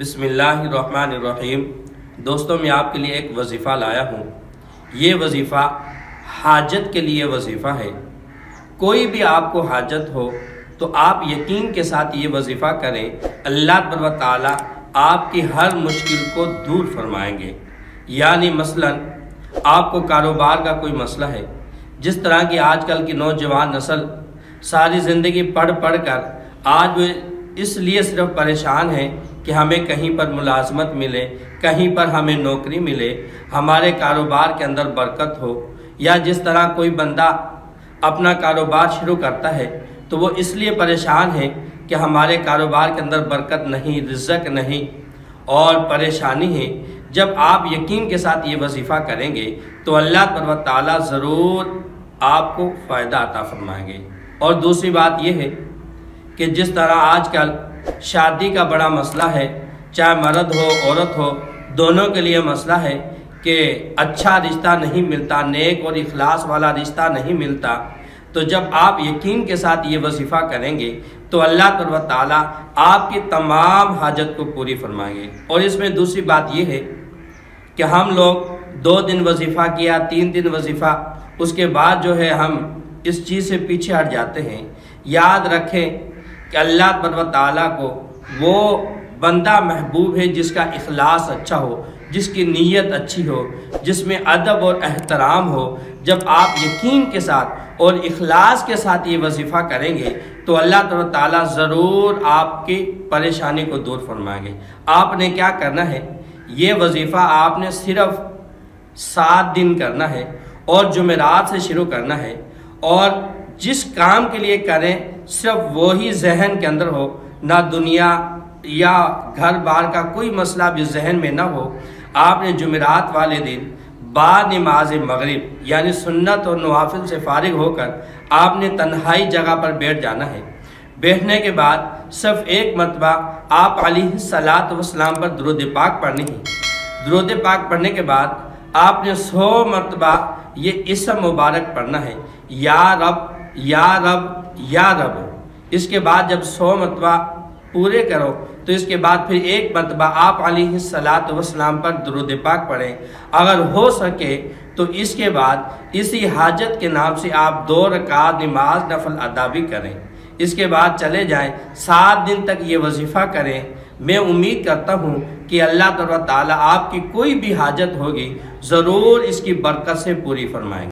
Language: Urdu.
بسم اللہ الرحمن الرحیم۔ دوستوں میں آپ کے لیے ایک وظیفہ لایا ہوں۔ یہ وظیفہ حاجت کے لیے وظیفہ ہے۔ کوئی بھی آپ کو حاجت ہو تو آپ یقین کے ساتھ یہ وظیفہ کریں، اللہ تبارک و تعالی آپ کی ہر مشکل کو دور فرمائیں گے۔ یعنی مثلا آپ کو کاروبار کا کوئی مسئلہ ہے، جس طرح کی آج کل کی نوجوان نسل ساری زندگی پڑھ کر آج وہ اس لیے صرف پریشان ہیں کہ ہمیں کہیں پر ملازمت ملے، کہیں پر ہمیں نوکری ملے، ہمارے کاروبار کے اندر برکت ہو، یا جس طرح کوئی بندہ اپنا کاروبار شروع کرتا ہے تو وہ اس لیے پریشان ہے کہ ہمارے کاروبار کے اندر برکت نہیں، رزق نہیں اور پریشانی ہے۔ جب آپ یقین کے ساتھ یہ وظیفہ کریں گے تو اللہ تبارک و تعالی ضرور آپ کو فائدہ عطا فرمائیں گے۔ اور دوسری بات یہ ہے کہ جس طرح آج کل شادی کا بڑا مسئلہ ہے، چاہے مرد ہو عورت ہو، دونوں کے لیے مسئلہ ہے کہ اچھا رشتہ نہیں ملتا، نیک اور اخلاص والا رشتہ نہیں ملتا، تو جب آپ یقین کے ساتھ یہ وظیفہ کریں گے تو اللہ تبارک و تعالی آپ کی تمام حاجت کو پوری فرمائیں گے۔ اور اس میں دوسری بات یہ ہے کہ ہم لوگ 2 دن وظیفہ کیا، 3 دن وظیفہ، اس کے بعد جو ہے ہم اس چیز سے پیچھے ہٹ جاتے ہیں۔ یاد رکھیں کہ اللہ تبارک و تعالیٰ کو وہ بندہ محبوب ہے جس کا اخلاص اچھا ہو، جس کی نیت اچھی ہو، جس میں ادب اور احترام ہو۔ جب آپ یقین کے ساتھ اور اخلاص کے ساتھ یہ وظیفہ کریں گے تو اللہ تبارک و تعالیٰ ضرور آپ کی پریشانی کو دور فرمائیں گے۔ آپ نے کیا کرنا ہے، یہ وظیفہ آپ نے صرف 7 دن کرنا ہے اور جمعرات سے شروع کرنا ہے، اور جس کام کے لیے کریں صرف وہی ذہن کے اندر ہو، نہ دنیا یا گھر بار کا کوئی مسئلہ بھی ذہن میں نہ ہو۔ آپ نے جمعرات والے دن بعد نماز مغرب یعنی سنت اور نوافل سے فارغ ہو کر آپ نے تنہائی جگہ پر بیٹھ جانا ہے۔ بیٹھنے کے بعد صرف ایک مرتبہ آپ علیہ الصلاۃ والسلام پر درود پاک پڑھنی ہے۔ درود پاک پڑھنے کے بعد آپ نے 100 مرتبہ یہ اسم مبارک پڑھنا ہے، یا رب یا رب یا رب۔ اس کے بعد جب 100 مرتبہ پورے کرو تو اس کے بعد پھر ایک مرتبہ آپ علیہ الصلاۃ والسلام پر درود پاک پڑھیں۔ اگر ہو سکے تو اس کے بعد اسی حاجت کے نام سے آپ 2 رکعت نماز نفل ادا بھی کریں۔ اس کے بعد چلے جائیں، 7 دن تک یہ وظیفہ کریں۔ میں امید کرتا ہوں کہ اللہ تبارک و تعالیٰ آپ کی کوئی بھی حاجت ہوگی ضرور اس کی برکت سے پوری فرمائیں گے۔